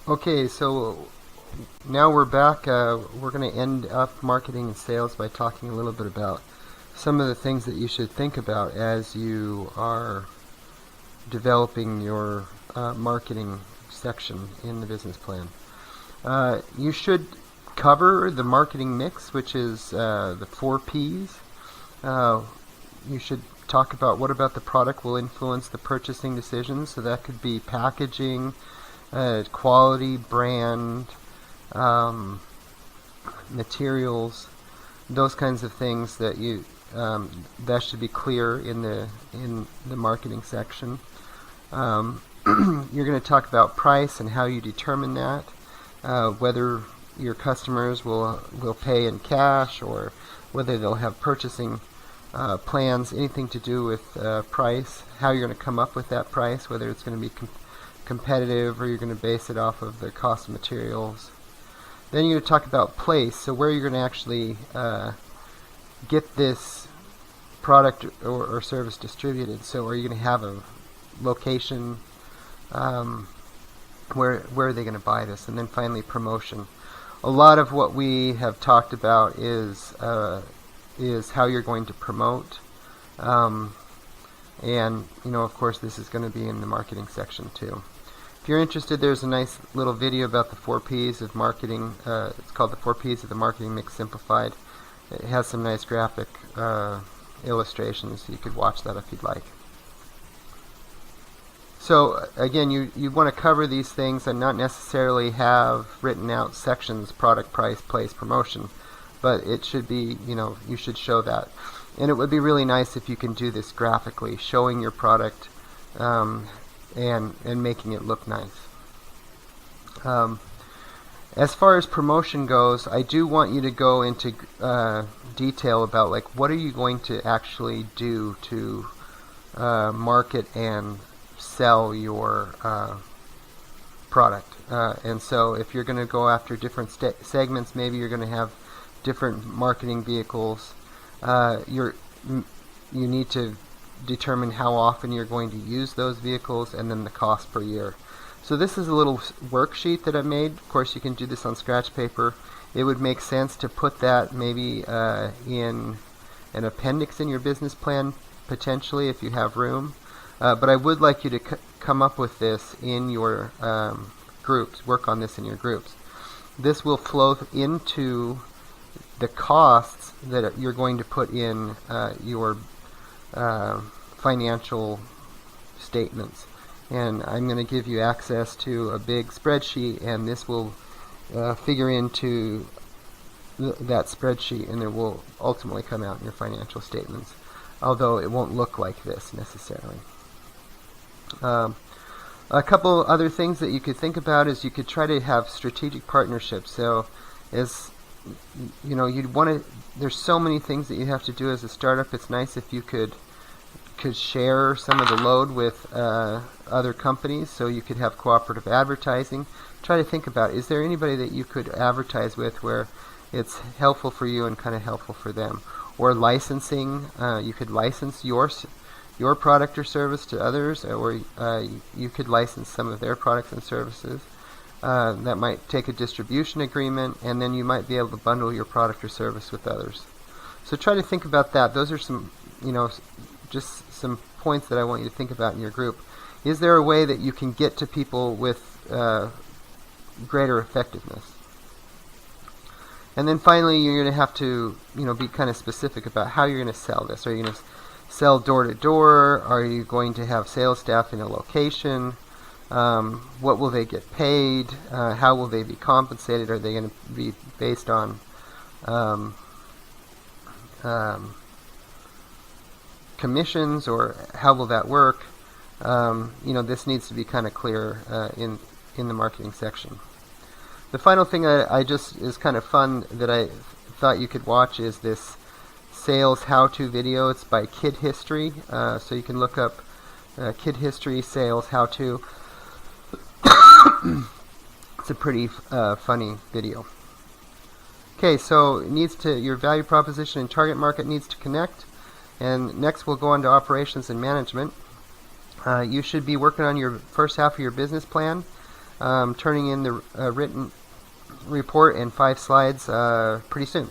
Okay, so now we're back. We're going to end up marketing and sales by talking a little bit about some of the things that you should think about as you are developing your marketing section in the business plan. You should cover the marketing mix, which is the 4 Ps. Uh, you should talk about what about the product will influence the purchasing decisions. So that could be packaging, quality, brand, um, materials, those kinds of things that that should be clear in the marketing section. You're going to talk about price and how you determine that, whether your customers will pay in cash or whether they'll have purchasing plans, anything to do with price, how you're going to come up with that price, whether it's going to be competitive or you're going to base it off of the cost of materials. Then you're going to talk about place, so where you're going to actually get this product or service distributed. So are you going to have a location? Where are they going to buy this? And then finally, promotion. A lot of what we have talked about is how you're going to promote. And of course, this is going to be in the marketing section too. If you're interested, there's a nice little video about the 4 Ps of marketing. It's called the 4 Ps of the Marketing Mix Simplified. It has some nice graphic illustrations. You could watch that if you'd like. So again, you want to cover these things and not necessarily have written out sections: product, price, place, promotion. But it should be, you should show that. And it would be really nice if you can do this graphically, showing your product and making it look nice. As far as promotion goes, I do want you to go into detail about what are you going to actually do to market and sell your product. And so if you're going to go after different segments, maybe you're going to have different marketing vehicles. You need to determine how often you're going to use those vehicles and then the cost per year. So this is a little worksheet that I made. Of course, you can do this on scratch paper. It would make sense to put that maybe in an appendix in your business plan, potentially, if you have room. But I would like you to come up with this in your groups, work on this in your groups. This will flow into the costs that you're going to put in your financial statements. And I'm going to give you access to a big spreadsheet, and this will figure into that spreadsheet, and it will ultimately come out in your financial statements, although it won't look like this necessarily. A couple other things that you could think about is you could try to have strategic partnerships. So as you'd want to, there's so many things that you have to do as a startup. It's nice if you could share some of the load with other companies, so you could have cooperative advertising. Try to think about, is there anybody that you could advertise with where it's helpful for you and kind of helpful for them? Or licensing, you could license your product or service to others, or you could license some of their products and services. That might take a distribution agreement, and then you might be able to bundle your product or service with others. So try to think about that. Those are some, just some points that I want you to think about in your group. Is there a way that you can get to people with greater effectiveness? And then finally, you're going to have to, be kind of specific about how you're going to sell this. Are you going to sell door to door? Are you going to have sales staff in a location? What will they get paid? How will they be compensated? Are they going to be based on commissions, or how will that work? This needs to be kind of clear in the marketing section. The final thing I just is kind of fun that I thought you could watch is this sales how-to video. It's by Kid History, so you can look up Kid History sales how-to. It's a pretty funny video. Okay, so your value proposition and target market needs to connect. And next we'll go on to operations and management. You should be working on your first half of your business plan. turning in the written report in 5 slides pretty soon.